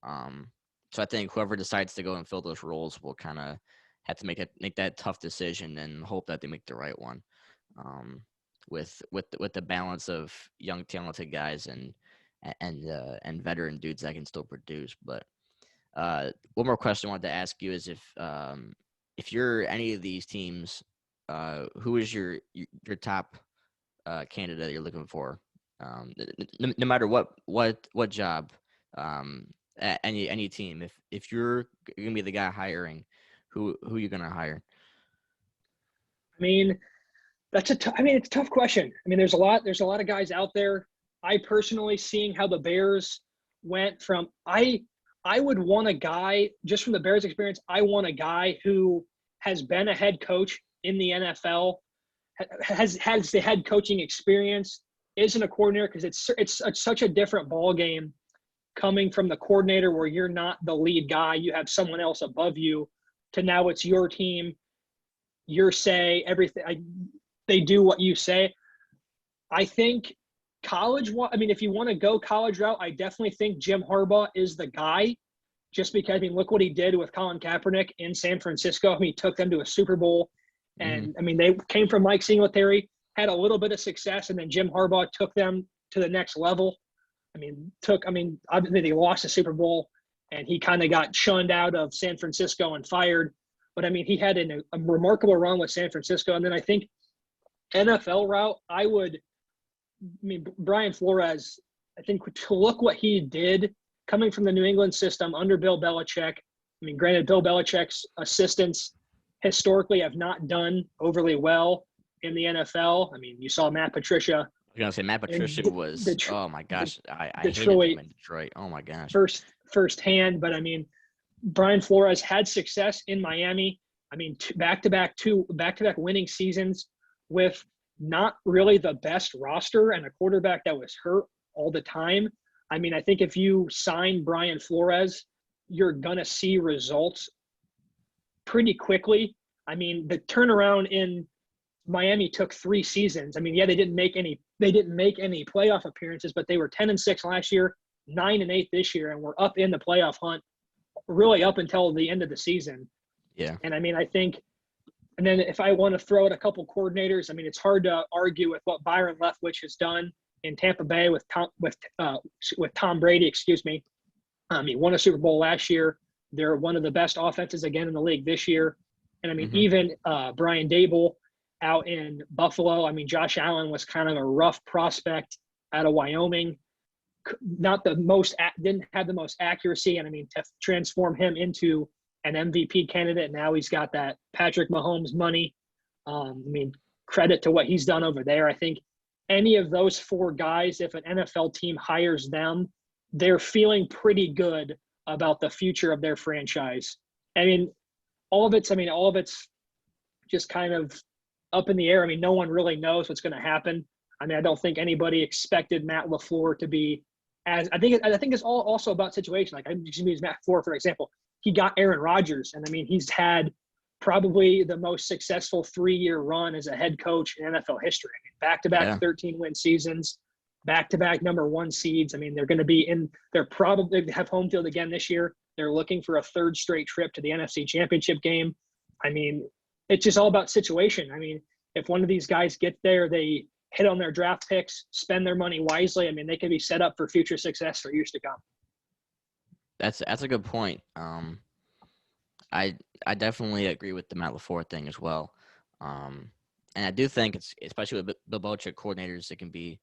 So I think whoever decides to go and fill those roles will kind of have to make that tough decision and hope that they make the right one, with the balance of young talented guys and veteran dudes that can still produce. But one more question I wanted to ask you is if you're any of these teams, who is your top candidate you're looking for? No matter what job, any team. If you're gonna be the guy hiring, who are you gonna hire? I mean, it's a tough question. I mean, there's a lot of guys out there. I personally, seeing how the Bears went from, I would want a guy, just from the Bears experience, I want a guy who has been a head coach in the NFL, has the head coaching experience, isn't a coordinator, because it's such a different ball game coming from the coordinator where you're not the lead guy, you have someone else above you, to now it's your team, your say, everything. They do what you say. I think if you want to go college route, I definitely think Jim Harbaugh is the guy, just because, I mean, look what he did with Colin Kaepernick in San Francisco. I mean, he took them to a Super Bowl. And, I mean, they came from Mike Singletary, had a little bit of success, and then Jim Harbaugh took them to the next level. Obviously they lost the Super Bowl, and he kind of got shunned out of San Francisco and fired. But, I mean, he had a remarkable run with San Francisco. And then I think NFL route, Brian Flores, I think, to look what he did coming from the New England system under Bill Belichick. I mean, granted, Bill Belichick's assistants historically have not done overly well in the NFL. I mean, you saw Matt Patricia. I was going to say Matt Patricia was, oh my gosh, I hated him in Detroit. Oh my gosh. Firsthand, but I mean, Brian Flores had success in Miami. I mean, back-to-back winning seasons with not really the best roster and a quarterback that was hurt all the time. I mean, I think if you sign Brian Flores, you're going to see results pretty quickly. I mean, the turnaround in Miami took 3 seasons. I mean, yeah, they didn't make any playoff appearances, but they were 10-6 last year, 9-8 this year, and we're up in the playoff hunt really up until the end of the season. Yeah. And I mean, I think, and then if I want to throw out a couple coordinators, I mean, it's hard to argue with what Byron Leftwich has done in Tampa Bay with Tom Brady, excuse me. He won a Super Bowl last year. They're one of the best offenses again in the league this year. And I mean, even Brian Dable out in Buffalo. I mean, Josh Allen was kind of a rough prospect out of Wyoming. Didn't have the most accuracy. And I mean, to transform him into an MVP candidate, now he's got that Patrick Mahomes money. I mean, credit to what he's done over there. I think any of those 4 guys, if an NFL team hires them, they're feeling pretty good about the future of their franchise. I mean, all of it's just kind of up in the air. I mean, no one really knows what's going to happen. I mean, I don't think anybody expected Matt LaFleur to be I think it's all also about situation. Like, I'm just use Matt LaFleur, for example. He got Aaron Rodgers, and I mean, he's had probably the most successful 3-year run as a head coach in NFL history. I mean, back-to-back 13-win seasons, back-to-back number 1 seeds. I mean, they're going to be they're probably have home field again this year. They're looking for a third straight trip to the NFC Championship game. I mean, it's just all about situation. I mean, if one of these guys get there, they hit on their draft picks, spend their money wisely. I mean, they can be set up for future success for years to come. That's a good point. I I definitely agree with the Matt LaFleur thing as well. And I do think it's especially with Bill Belichick coordinators, it can be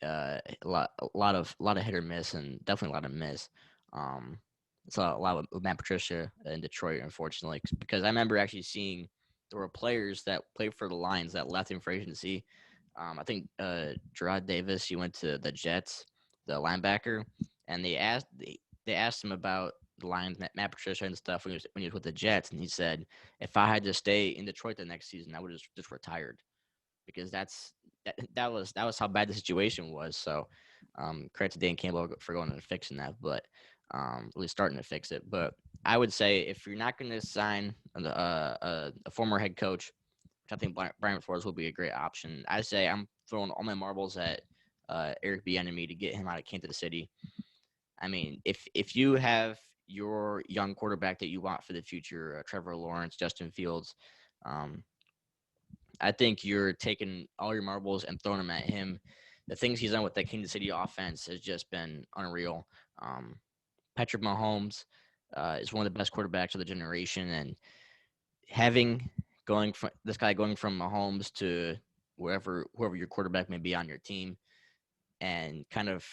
a lot of hit or miss, and definitely a lot of miss. Um, it's a lot with Matt Patricia in Detroit, unfortunately, because I remember actually seeing there were players that played for the Lions that left in free agency. I think Gerard Davis, he went to the Jets, the linebacker, and they asked him about the Lions, Matt Patricia and stuff when he was with the Jets, and he said, if I had to stay in Detroit the next season, I would have just retired because that was how bad the situation was. So, credit to Dan Campbell for going and fixing that, but at least starting to fix it. But I would say if you're not going to sign a former head coach, which I think Brian Flores will be a great option, I say I'm throwing all my marbles at Eric Bieniemy to get him out of Kansas City. I mean, if you have your young quarterback that you want for the future, Trevor Lawrence, Justin Fields, um, I think you're taking all your marbles and throwing them at him. The things he's done with that Kansas City offense has just been unreal. Um, Patrick Mahomes is one of the best quarterbacks of the generation, and having going from Mahomes to whoever your quarterback may be on your team, and kind of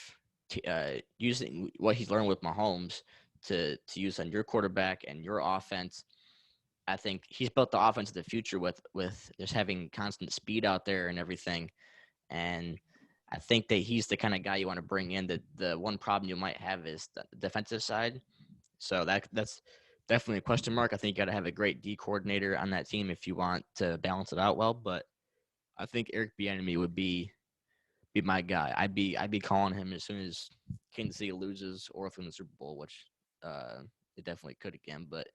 using what he's learned with Mahomes to use on your quarterback and your offense. I think he's built the offense of the future with just having constant speed out there and everything. And I think that he's the kind of guy you want to bring in. The one problem you might have is the defensive side. So that's definitely a question mark. I think you got to have a great D coordinator on that team if you want to balance it out well. But I think Eric Bieniemy would be my guy. I'd be calling him as soon as Kansas City loses or if in the Super Bowl, which it definitely could again. But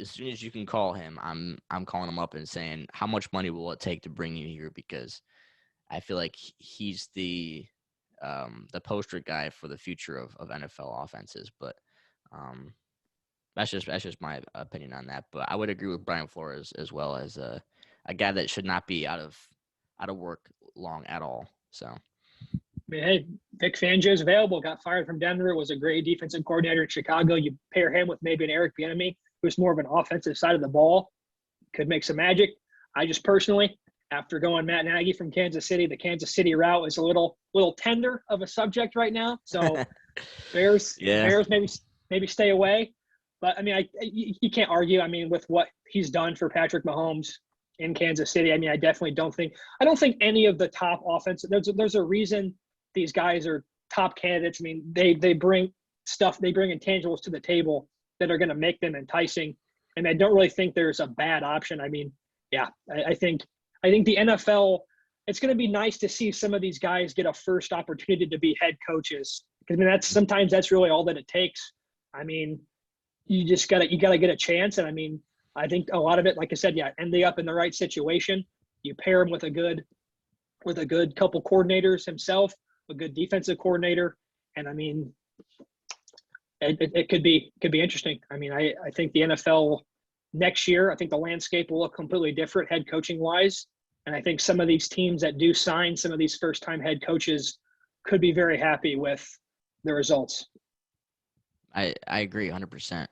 as soon as you can call him, I'm calling him up and saying, how much money will it take to bring you here? Because I feel like he's the poster guy for the future of NFL offenses. But um, that's just my opinion on that. But I would agree with Brian Flores as well as a guy that should not be out of work long at all. So I mean, hey, Vic Fangio's available. Got fired from Denver. Was a great defensive coordinator in Chicago. You pair him with maybe an Eric Bieniemy, who's more of an offensive side of the ball, could make some magic. I just personally, after going Matt Nagy from Kansas City, the Kansas City route is a little tender of a subject right now. So Bears yeah, Bears maybe stay away. But I mean, you can't argue. I mean, with what he's done for Patrick Mahomes in Kansas City, I mean, I definitely don't think any of the top offensive. There's a reason these guys are top candidates. I mean, they bring stuff, they bring intangibles to the table that are going to make them enticing. And I don't really think there's a bad option. I mean, yeah, I think the NFL. It's going to be nice to see some of these guys get a first opportunity to be head coaches. Because I mean, that's really all that it takes. I mean, you gotta get a chance, and I mean, I think a lot of it, like I said, yeah, ending up in the right situation. You pair him with a good couple coordinators himself, a good defensive coordinator, and I mean, it could be interesting. I mean, I think the NFL next year, I think the landscape will look completely different head coaching wise. And I think some of these teams that do sign some of these first time head coaches could be very happy with the results. I agree 100%.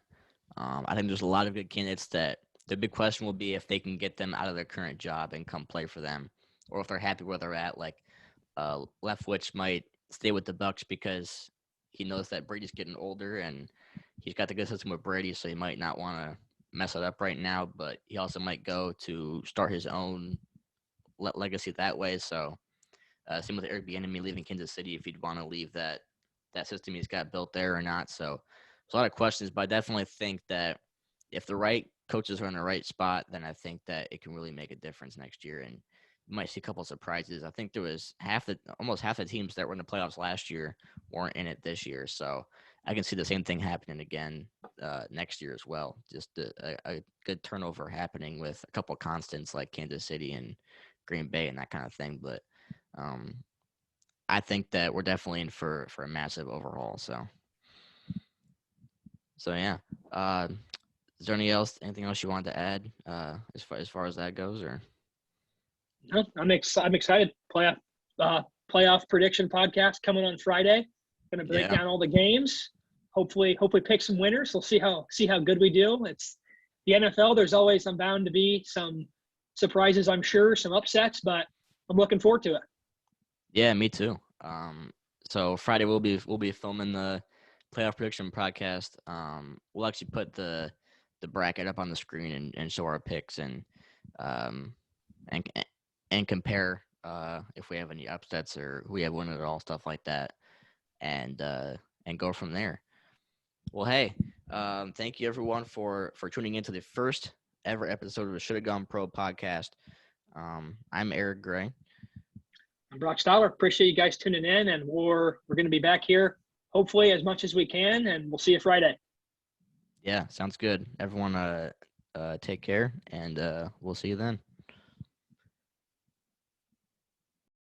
I think there's a lot of good candidates that the big question will be if they can get them out of their current job and come play for them, or if they're happy where they're at. Like Leftwich might stay with the Bucks because he knows that Brady's getting older and he's got the good system with Brady, so he might not want to mess it up right now. But he also might go to start his own legacy that way. So same with Eric Bieniemy leaving Kansas City, if he'd want to leave that system he's got built there or not. So there's a lot of questions, but I definitely think that if the right coaches are in the right spot, then I think that it can really make a difference next year. And you might see a couple of surprises. I think there was almost half the teams that were in the playoffs last year weren't in it this year. So I can see the same thing happening again next year as well. Just a good turnover happening with a couple of constants like Kansas City and Green Bay and that kind of thing. But um, I think that we're definitely in for a massive overhaul. So So yeah. Is there anything else you wanted to add as far as that goes, or? No, I'm excited. Playoff prediction podcast coming on Friday. Going to break Yeah. down all the games. Hopefully pick some winners. We'll see how good we do. It's the NFL. There's always bound to be some surprises, I'm sure, some upsets, but I'm looking forward to it. Yeah, me too. So Friday we'll be filming the playoff prediction podcast. We'll actually put the bracket up on the screen and show our picks um and and compare if we have any upsets or who we have winning it all, stuff like that, and go from there. Well, hey, thank you everyone for tuning into the first ever episode of the Should Have Gone Pro podcast. I'm Eric Gray. I'm Brock Stoller. Appreciate you guys tuning in, and we're going to be back here hopefully as much as we can, and we'll see you Friday. Yeah, sounds good. Everyone, take care, and we'll see you then.